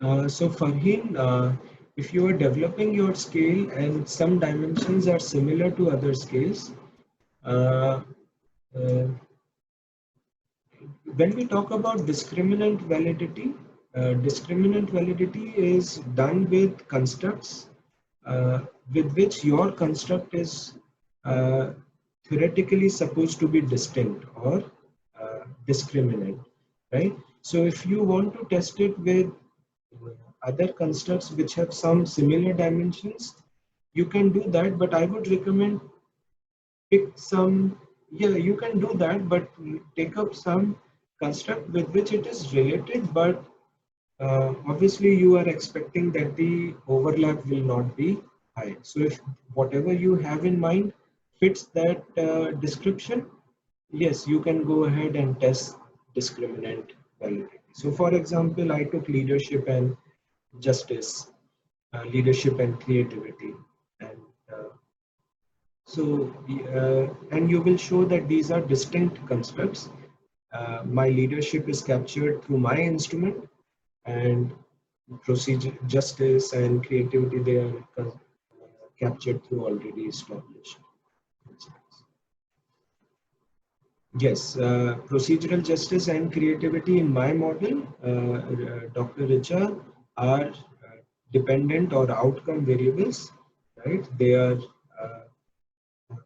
So Farheen, if you are developing your scale and some dimensions are similar to other scales, uh, uh, when we talk about discriminant validity is done with constructs with which your construct is uh, theoretically supposed to be distinct or discriminant, right? So if you want to test it with other constructs which have some similar dimensions, you can do that, but I would recommend pick some, yeah, you can do that, but take up some construct with which it is related, but obviously you are expecting that the overlap will not be high. So if whatever you have in mind fits that description, yes, you can go ahead and test discriminant validity. So for example, I took leadership and justice, leadership and creativity, and and you will show that these are distinct constructs. My leadership is captured through my instrument, and procedure, justice, and creativity, they are captured through already established instruments. Yes, procedural justice and creativity in my model, Dr. Richa, are dependent or outcome variables, right? They are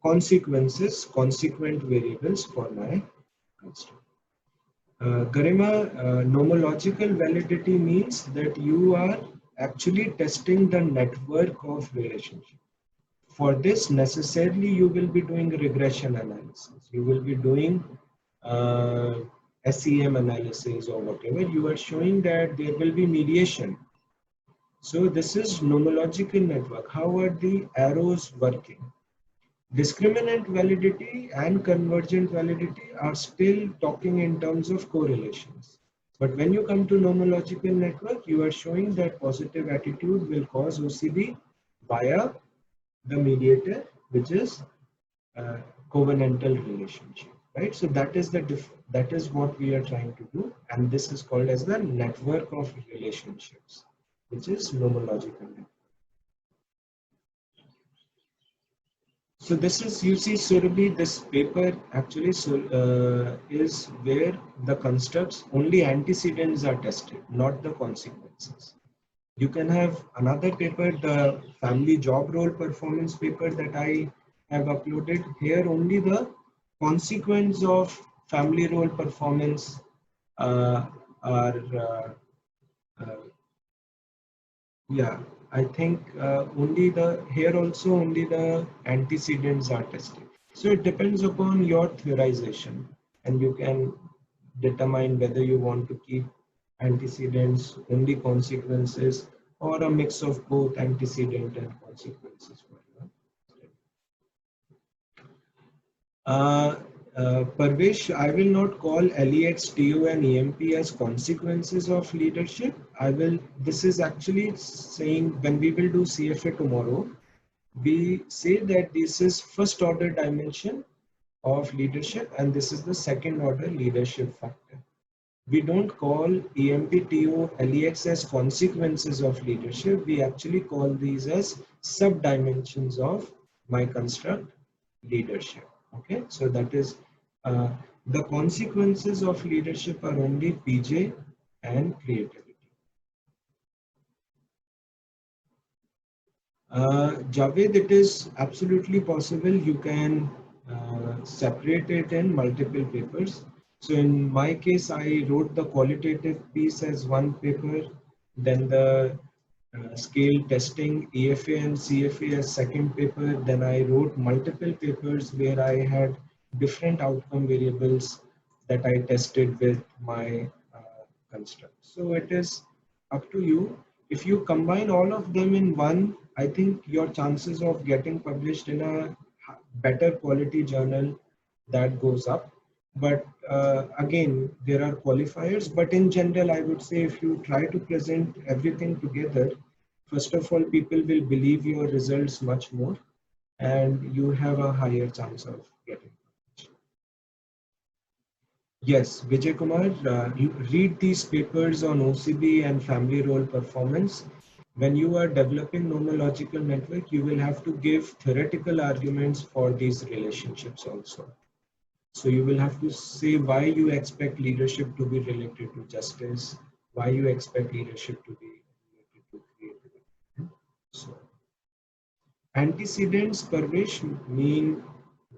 consequent variables for my construct. Garima, nomological validity means that you are actually testing the network of relationships. For this, necessarily, you will be doing regression analysis. You will be doing uh, SEM analysis or whatever. You are showing that there will be mediation. So this is nomological network. How are the arrows working? Discriminant validity and convergent validity are still talking in terms of correlations. But when you come to nomological network, you are showing that positive attitude will cause OCD via the mediator, which is covenantal relationship, right? So that is that is what we are trying to do, and this is called as the network of relationships, which is nomological. So this is, you see, Surabhi, this paper actually is where the constructs, only antecedents are tested, not the consequences. You can have another paper, the family job role performance paper that I have uploaded. Here only the consequence of family role performance uh, are uh, yeah, I think only the here also only the antecedents are tested. So it depends upon your theorization, and you can determine whether you want to keep antecedents, only consequences, or a mix of both antecedent and consequences. Uh, Parvesh, I will not call LEX, TO, and EMP as consequences of leadership. I will, this is actually saying when we will do CFA tomorrow, we say that this is first order dimension of leadership and this is the second order leadership factor. We don't call EMP, TO, LEX as consequences of leadership. We actually call these as sub-dimensions of my construct leadership. Okay, so that is uh, the consequences of leadership are only PJ and creativity. Javed, it is absolutely possible you can separate it in multiple papers. So in my case, I wrote the qualitative piece as one paper, then the scale testing EFA and CFA as second paper. Then I wrote multiple papers where I had different outcome variables that I tested with my construct. So it is up to you. If you combine all of them in one, I think your chances of getting published in a better quality journal, that goes up. But again, there are qualifiers. But in general, I would say if you try to present everything together, first of all, people will believe your results much more, and you have a higher chance of getting. Yes, Vijay Kumar, you read these papers on OCB and family role performance. When you are developing nomological network, you will have to give theoretical arguments for these relationships also. So you will have to say why you expect leadership to be related to justice, why you expect leadership to be related to creativity. So antecedents, Parvesh, mean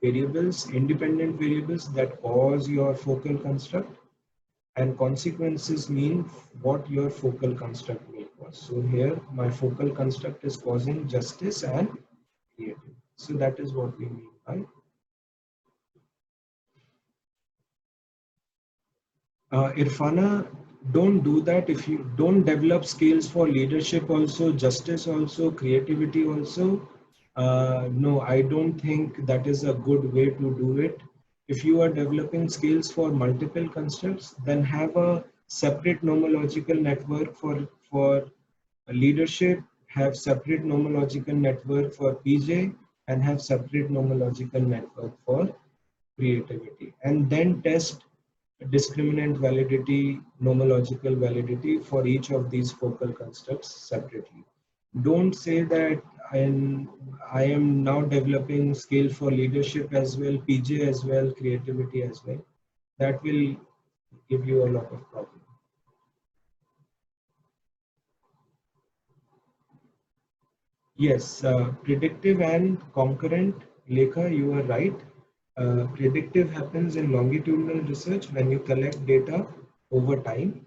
variables, independent variables that cause your focal construct, and consequences mean what your focal construct will cause. So here my focal construct is causing justice and creativity. So that is what we mean by Irfana, don't do that. If you don't develop skills for leadership also, justice also, creativity also, no, I don't think that is a good way to do it. If you are developing skills for multiple constructs, then have a separate nomological network for leadership, have separate nomological network for PJ, and have separate nomological network for creativity, and then test discriminant validity, nomological validity for each of these focal constructs separately. Don't say that I am now developing skill for leadership as well, PJ as well, creativity as well. That will give you a lot of problems. Yes, predictive and concurrent, Lekha, you are right. Predictive happens in longitudinal research when you collect data over time,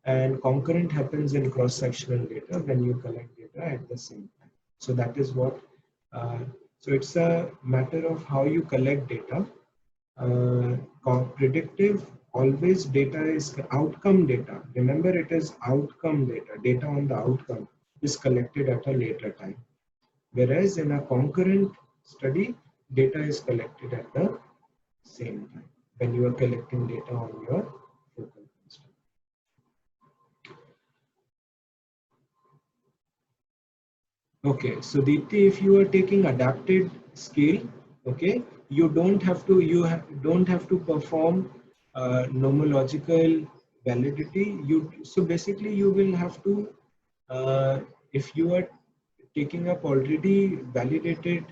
and concurrent happens in cross-sectional data when you collect data at the same time. So that is what, uh, so it's a matter of how you collect data. Predictive, always data is outcome data. Remember, it is outcome data. Data on the outcome is collected at a later time. Whereas in a concurrent study, data is collected at the same time when you are collecting data on your focal construct. Okay, so Deepti, if you are taking adapted scale, okay, you don't have to don't have to perform nomological validity. So basically you will have to if you are taking up already validated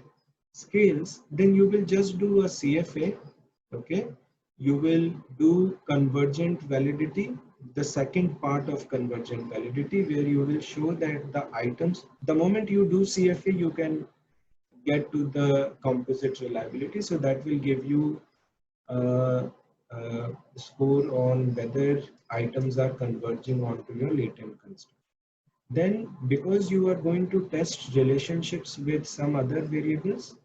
scales, then you will just do a CFA. Okay, you will do convergent validity, the second part of convergent validity, where you will show that the items, the moment you do CFA, you can get to the composite reliability. So that will give you uh, score on whether items are converging onto your latent construct. Then, because you are going to test relationships with some other variables,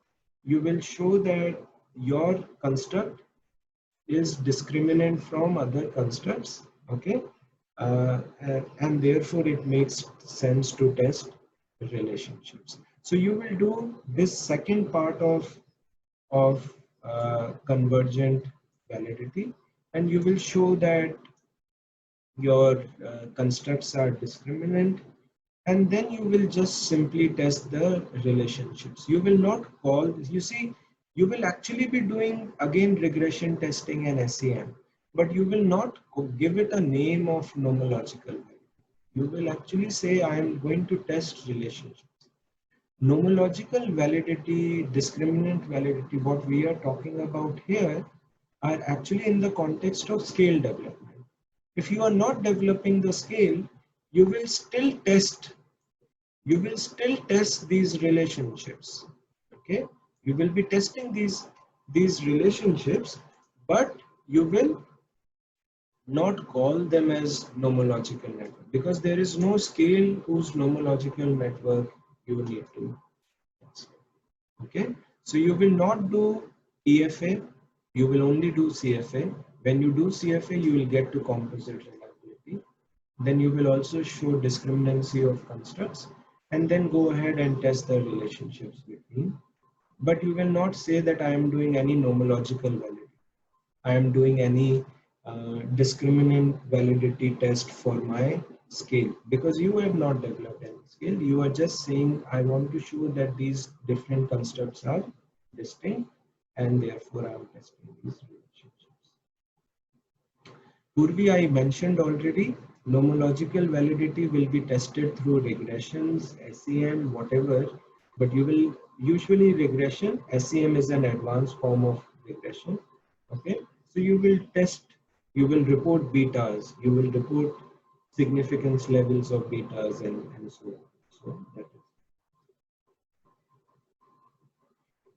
you will show that your construct is discriminant from other constructs, okay, and therefore it makes sense to test relationships. So you will do this second part of convergent validity, and you will show that your constructs are discriminant, and then you will just simply test the relationships. You will not call, you see, you will actually be doing again regression testing and SEM, but you will not give it a name of nomological value. You will actually say, I am going to test relationships. Nomological validity, discriminant validity, what we are talking about here are actually in the context of scale development. If you are not developing the scale, you will still test these relationships. Okay, you will be testing these relationships, but you will not call them as nomological network, because there is no scale whose nomological network you need to test. Okay, so you will not do EFA, you will only do CFA. When you do CFA, you will get to composite reliability. Then you will also show discriminancy of constructs, and then go ahead and test the relationships between. But you will not say that I am doing any nomological validity. I am doing any discriminant validity test for my scale, because you have not developed any scale. You are just saying, I want to show that these different constructs are distinct, and therefore I am testing these relationships. Purvi, I mentioned already, nomological validity will be tested through regressions, SEM, whatever, but you will usually regression, SEM is an advanced form of regression. Okay, so you will test, you will report betas, you will report significance levels of betas and so on. So that is.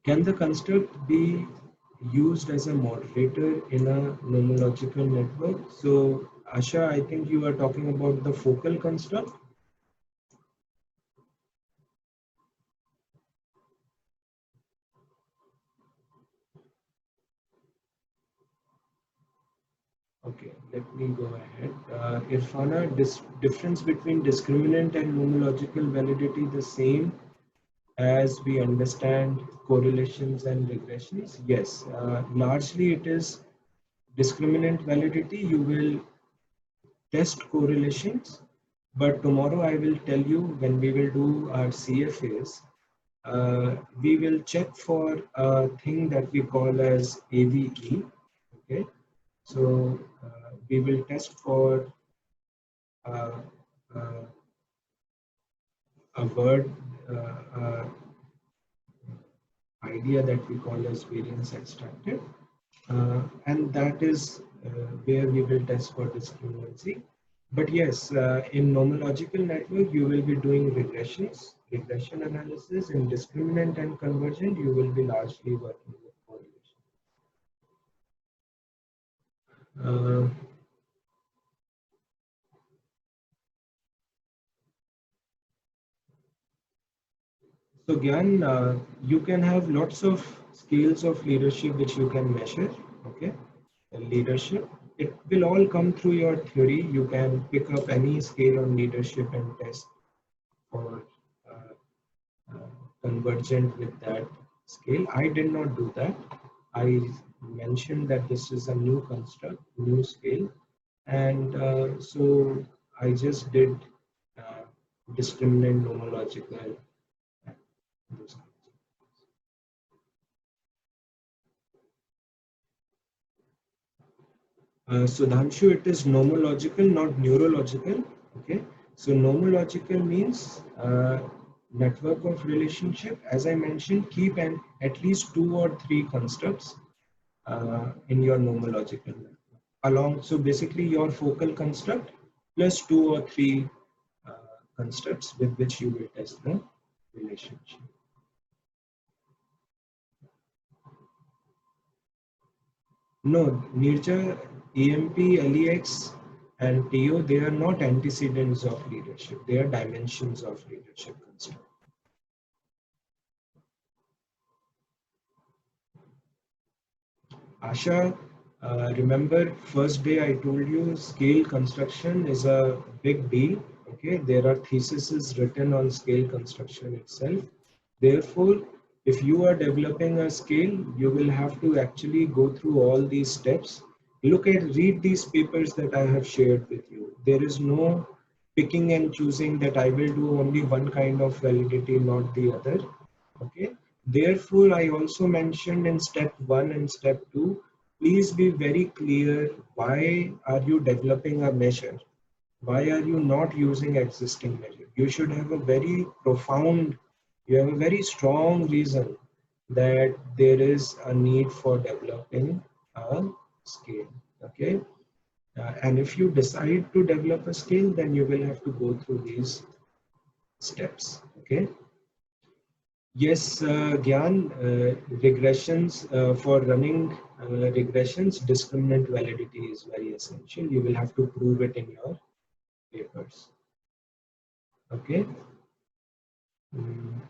Can the construct be used as a moderator in a nomological network? So, Asha, I think you are talking about the focal construct. Okay, let me go ahead. Irfana, difference between discriminant and nomological validity the same as we understand correlations and regressions? Yes, largely it is discriminant validity. You will test correlations, but tomorrow I will tell you when we will do our CFAs, we will check for a thing that we call as AVE. Okay, so we will test for uh, uh, a word idea that we call as variance extracted, and that is where we will test for discriminancy. But yes, in nomological network, you will be doing regression analysis. In discriminant and convergent, you will be largely working with correlation. Uh, so Gyan, you can have lots of scales of leadership which you can measure. Okay, leadership. It will all come through your theory. You can pick up any scale on leadership and test for uh, convergent with that scale. I did not do that. I mentioned that this is a new construct, new scale, and so I just did uh, discriminant nomological. Sudhanshu, it is nomological, not neurological. Okay, so nomological means network of relationship. As I mentioned, keep at least 2 or 3 constructs in your nomological network. Along, so basically your focal construct plus 2 or 3 uh, constructs with which you will test the relationship. No, Nirja, EMP, LEX, and TO, they are not antecedents of leadership. They are dimensions of leadership construct. Asha, remember first day I told you scale construction is a big deal. Okay, there are theses written on scale construction itself. Therefore, if you are developing a scale, you will have to actually go through all these steps. Read these papers that I have shared with you. There is no picking and choosing that I will do only one kind of validity, not the other. Okay. Therefore, I also mentioned in step 1 and step 2, please be very clear why are you developing a measure? Why are you not using existing measure? You should have a very profound, you have a very strong reason that there is a need for developing a scale. Okay. And if you decide to develop a scale, then you will have to go through these steps. Okay. Yes, Gyan, regressions for running regressions, discriminant validity is very essential. You will have to prove it in your papers. Okay. Mm.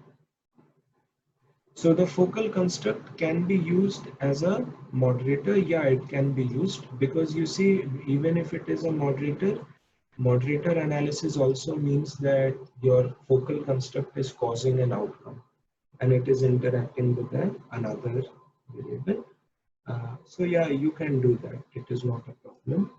So the focal construct can be used as a moderator. Yeah, it can be used because you see, even if it is a moderator, moderator analysis also means that your focal construct is causing an outcome and it is interacting with another variable. So yeah, you can do that. It is not a problem.